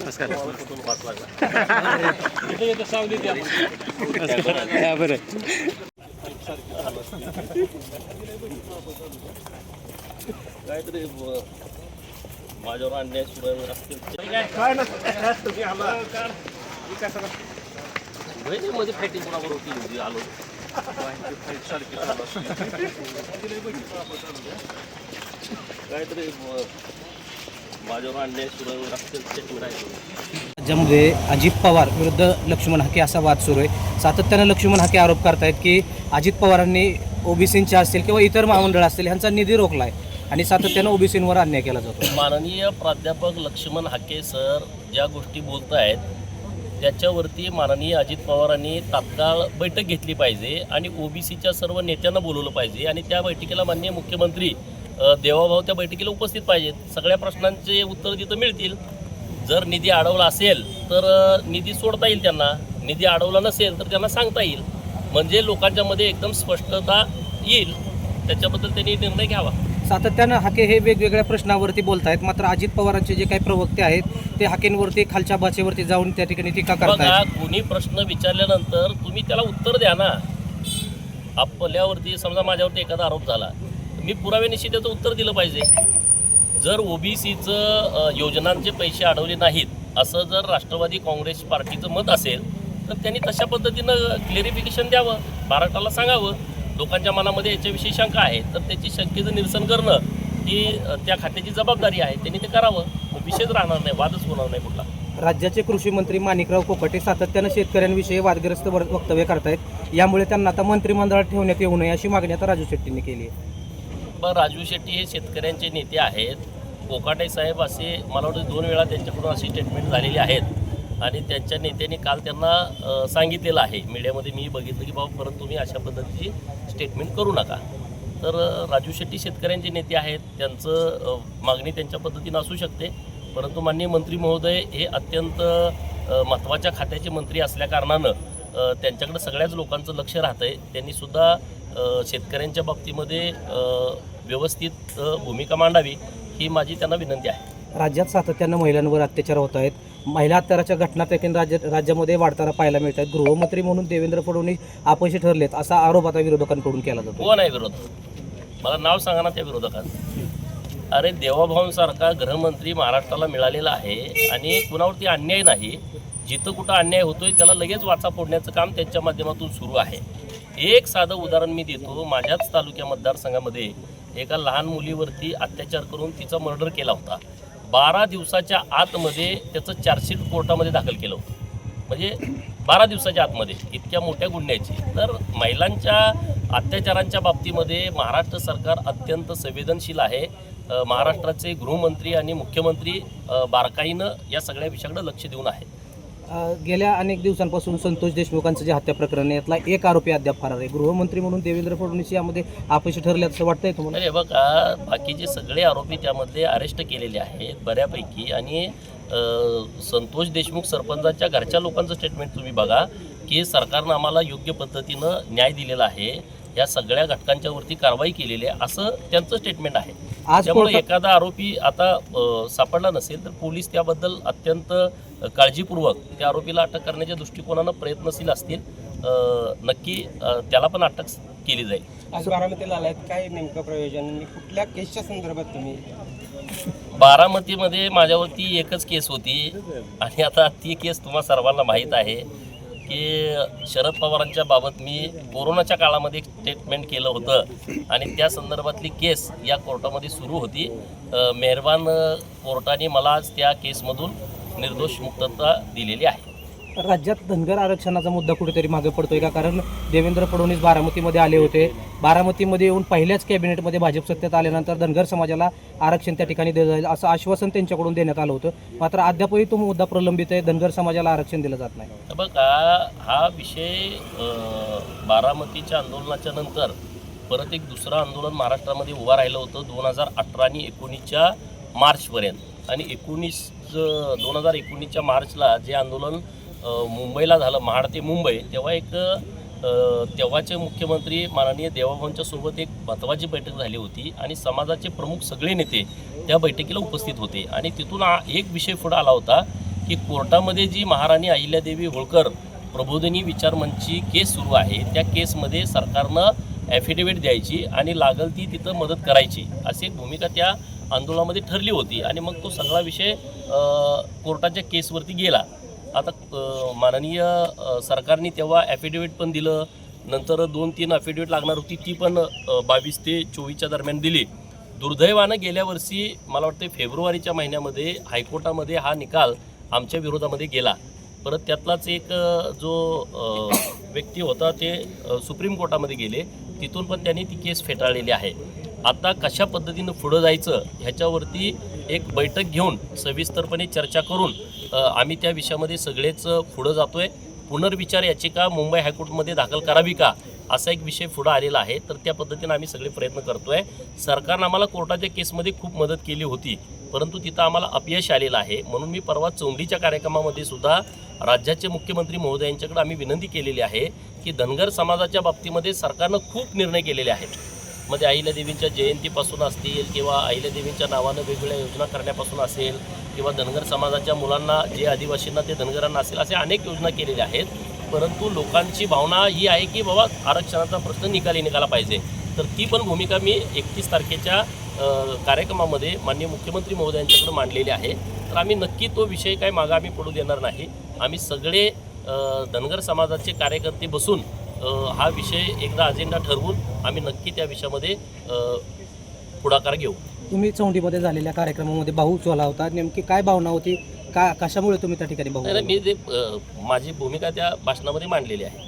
नमस्कार. कुठून वाट लागला इथे सावली द्या बरं. काहीतरी माझ्यावर अन्याय सुरू असतील मध्ये फायटिंग कोणावर होती आलो काहीतरी माझ्यावर अन्याय सुरू असतील स्टेटमेंट आहे. राज्यामध्ये अजित पवार विरुद्ध लक्ष्मण हाके असा वाद सुरू आहे. सातत्यानं लक्ष्मण हाके आरोप करतायत की अजित पवारांनी ओबीसींच्या असतील किंवा इतर महामंडळ असतील ह्यांचा निधी रोखला आहे आणि सातत्यानं ओबीसींवर अन्याय केला जातो. माननीय प्राध्यापक लक्ष्मण हाके सर ज्या गोष्टी बोलत आहेत त्याच्यावरती माननीय अजित पवारांनी तात्काळ बैठक घेतली पाहिजे आणि ओबीसीच्या सर्व नेत्यांना बोलवलं पाहिजे आणि त्या बैठकीला माननीय मुख्यमंत्री देवाभाऊ त्या बैठकीला उपस्थित पाहिजेत. सगळ्या प्रश्नांचे उत्तर तिथं मिळतील. जर निधी अडवला असेल तर निधी सोडता येईल त्यांना, निधी अडवला नसेल तर त्यांना सांगता येईल, म्हणजे लोकांच्या मध्ये एकदम स्पष्टता येईल. त्याच्याबद्दल त्यांनी निर्णय घ्यावा. सातत्यानं हाके हे वेगवेगळ्या प्रश्नावरती बोलत आहेत, मात्र अजित पवारांचे जे काही प्रवक्ते आहेत ते हाकेंवरती खालच्या भाषेवरती जाऊन त्या ठिकाणी टीका करतात. बघा, कोणी प्रश्न विचारल्यानंतर तुम्ही त्याला उत्तर द्या ना. आपल्यावरती समजा माझ्यावरती एखादा आरोप झाला, मी पुराव्यानिशी त्याचं उत्तर दिलं पाहिजे. जर ओबीसीचं योजनांचे पैसे अडवले नाहीत असं जर राष्ट्रवादी काँग्रेस पार्टीचं मत असेल तर त्यांनी तशा पद्धतीनं क्लेरिफिकेशन द्यावं, महाराष्ट्राला सांगावं. लोकांच्या मनामध्ये याच्याविषयी शंका आहे तर त्याची शंकेचं निरसन करणं ही त्या खात्याची जबाबदारी आहे. त्यांनी ते करावं, विषयच राहणार नाही, वादच होणार नाही कुठला. राज्याचे कृषी मंत्री माणिकराव कोकाटे सातत्यानं शेतकऱ्यांविषयी वादग्रस्त वक्तव्य करतायत. यामुळे त्यांना आता मंत्रिमंडळात ठेवण्यात येऊ नये अशी मागणी आता राजू शेट्टींनी केली आहे. पण राजू शेट्टी हे शेतकऱ्यांचे नेते आहेत. कोकाटे साहेब असे मला वाटतं 2 वेळा त्यांच्याकडून अशी स्टेटमेंट झालेली आहेत आणि त्यांच्या नेत्यांनी काल त्यांना सांगितलेलं आहे मीडियामध्ये, मी बघितलं की बाबा परत तुम्ही अशा पद्धतीची स्टेटमेंट करू नका. तर राजू शेट्टी शेतकऱ्यांचे नेते आहेत, त्यांचं मागणी त्यांच्या पद्धतीनं असू शकते, परंतु माननीय मंत्री महोदय हे अत्यंत महत्त्वाच्या खात्याचे मंत्री असल्याकारणानं त्यांच्याकडे सगळ्याच लोकांचं लक्ष राहतं आहे. त्यांनीसुद्धा शेतकऱ्यांच्या बाबतीमध्ये व्यवस्थित भूमिका मांडावी ही माझी त्यांना विनंती आहे. राज्यात सातत्यानं महिलांवर अत्याचार होत आहेत. महिला अत्याचाराच्या घटना देखील राज्यामध्ये वाढताना पाहायला मिळत आहेत. गृहमंत्री म्हणून देवेंद्र फडणवीस अपयशी ठरलेत असा आरोप आता विरोधकांकडून केला जातो. कोण आहे विरोधक? मला नाव सांगा ना त्या विरोधकांचं. अरे, देवाभाऊंसारखा गृहमंत्री महाराष्ट्राला मिळालेला आहे आणि कुणावरती अन्याय नाही. जिथं कुठं अन्याय होतोय त्याला लगेच वाचा फोडण्याचं काम त्यांच्या माध्यमातून सुरू आहे. एक साधं उदाहरण मी देतो. माझ्याच तालुक्या मतदारसंघामध्ये एका लहान मुलीवरती अत्याचार करून तिचा मर्डर केला होता. 12 दिवसाच्या आतमध्ये त्याचं चार्जशीट कोर्टामध्ये दाखल केलं होतं. म्हणजे 12 दिवसाच्या आतमध्ये इतक्या मोठ्या गुन्ह्याची. तर महिलांच्या अत्याचारांच्या बाबतीमध्ये महाराष्ट्र सरकार अत्यंत संवेदनशील आहे. महाराष्ट्राचे गृहमंत्री आणि मुख्यमंत्री बारकाईनं या सगळ्या विषयाकडे लक्ष देऊन आहे. गेल्या अनेक दिवसांपासून संतोष देशमुखांचं जे हत्या प्रकरण आहे यातला एक आरोपी अद्याप फरार आहे. गृहमंत्री म्हणून देवेंद्र फडणवीस यामध्ये अपयशी ठरले असं वाटतंय तुम्हाला? अरे बघा, बाकीचे सगळे आरोपी त्यामधले अरेस्ट केलेले आहेत बऱ्यापैकी. आणि संतोष देशमुख सरपंचाच्या घरच्या लोकांचं स्टेटमेंट तुम्ही बघा की सरकारनं आम्हाला योग्य पद्धतीनं न्याय दिलेला आहे, या सगळ्या घटकांच्या वरती कारवाई केलेली आहे असं त्यांचं स्टेटमेंट आहे. त्यामुळे एखादा आरोपी आता सापडला नसेल तर पोलीस त्याबद्दल अत्यंत काळजीपूर्वक त्या आरोपीला अटक करण्याच्या दृष्टिकोनानं प्रयत्नशील असतील. नक्की त्याला पण अटक केली जाईल. आज बारामतीला आलात, काय नेमकं प्रयोजन, कुठल्या केसच्या संदर्भात तुम्ही? बारामतीमध्ये माझ्यावरती एकच केस होती आणि आता ती केस तुम्हा सर्वांना माहीत आहे की शरद पवारांच्या बाबत मी कोरोनाच्या काळामध्ये एक स्टेटमेंट केलं होतं आणि त्या संदर्भातली केस या कोर्टामध्ये सुरू होती. मेहरबान कोर्टाने मला आज त्या केसमधून निर्दोष मुक्तता दिलेली आहे. राज्यात धनगर आरक्षणाचा मुद्दा कुठेतरी मागे पडतोय का? कारण देवेंद्र फडणवीस बारामतीमध्ये आले होते. बारामतीमध्ये येऊन पहिल्याच कॅबिनेटमध्ये भाजप सत्तेत आल्यानंतर धनगर समाजाला आरक्षण त्या ठिकाणी दिलं जाईल असं आश्वासन त्यांच्याकडून देण्यात आलं होतं. मात्र अद्यापही तो मुद्दा प्रलंबित आहे, धनगर समाजाला आरक्षण दिलं जात नाही. बघा, हा विषय बारामतीच्या आंदोलनाच्या नंतर परत एक दुसरं आंदोलन महाराष्ट्रामध्ये उभं राहिलं होतं 2018 आणि 2019च्या मार्चपर्यंत. आणि 2019च्या मार्चला जे आंदोलन मुंबईला झालं, महाड ते मुंबई, तेव्हा एक तेव्हाचे मुख्यमंत्री माननीय देवाभाऊंच्या सोबत एक महत्त्वाची बैठक झाली होती आणि समाजाचे प्रमुख सगळे नेते त्या बैठकीला उपस्थित होते. आणि तिथून एक विषय पुढे आला होता की कोर्टामध्ये जी महाराणी अहिल्यादेवी होळकर प्रबोधिनी विचारमंचची केस सुरू आहे त्या केसमध्ये सरकारनं ॲफिडेविट द्यायची आणि लागल ती तिथं मदत करायची अशी एक भूमिका त्या आंदोलनामध्ये ठरली होती आणि मग तो सगळा विषय कोर्टाच्या केसवरती गेला. आता माननीय सरकारने तेव्हा ॲफिडेविट पण दिलं, नंतर 2-3 ॲफिडेविट लागणार होती ती पण 22 ते 24च्या दरम्यान दिली. दुर्दैवानं गेल्या वर्षी मला वाटतं फेब्रुवारीच्या महिन्यामध्ये हायकोर्टामध्ये हा निकाल आमच्या विरोधामध्ये गेला. परत त्यातलाच एक जो व्यक्ती होता ते सुप्रीम कोर्टामध्ये गेले, तिथून पण त्यांनी ती केस फेटाळलेली आहे. आता कशा पद्धतीनं पुढं जायचं ह्याच्यावरती एक बैठक घेऊन सविस्तरपणे चर्चा करून आम्ही त्या विषयामध्ये सगळेच पुढं जातो आहे. पुनर्विचार याचिका मुंबई हायकोर्टमध्ये दाखल करावी का असा एक विषय पुढं आलेला आहे. तर त्या पद्धतीनं आम्ही सगळे प्रयत्न करतो आहे. सरकारनं आम्हाला कोर्टाच्या केसमध्ये खूप मदत केली होती, परंतु तिथं आम्हाला अपयश आलेलं आहे. म्हणून मी परवा चौंडीच्या कार्यक्रमामध्ये सुद्धा राज्याचे मुख्यमंत्री महोदयांच्याकडे आम्ही विनंती केलेली आहे की धनगर समाजाच्या बाबतीमध्ये सरकारनं खूप निर्णय केलेले आहेत. मध्ये अहिल्यादेवींच्या जयंतीपासून असतील किंवा अहिल्यादेवींच्या नावानं वेगवेगळ्या योजना करण्यापासून असेल किंवा धनगर समाजाच्या मुलांना जे आदिवासींना ते धनगरांना असेल असे अनेक योजना केलेल्या आहेत. परंतु लोकांची भावना ही आहे की बाबा आरक्षणाचा प्रश्न निकाला पाहिजे. तर ती पण भूमिका मी 31 तारखेच्या कार्यक्रमामध्ये माननीय मुख्यमंत्री महोदयांच्याकडे मांडलेली आहे. तर आम्ही नक्की तो विषय काय मागं आम्ही पडू देणार नाही. आम्ही सगळे धनगर समाजाचे कार्यकर्ते बसून हा विषय एकदा अजेंडा ठरवून आम्ही नक्की त्या विषयामध्ये पुढाकार घेऊ. तुम्ही चौंडीमध्ये झालेल्या कार्यक्रमामध्ये भाऊ उचलला होता, नेमकी काय भावना होती, कशामुळे तुम्ही त्या ठिकाणी भाऊ? मी माझी भूमिका त्या भाषणामध्ये मांडलेली आहे.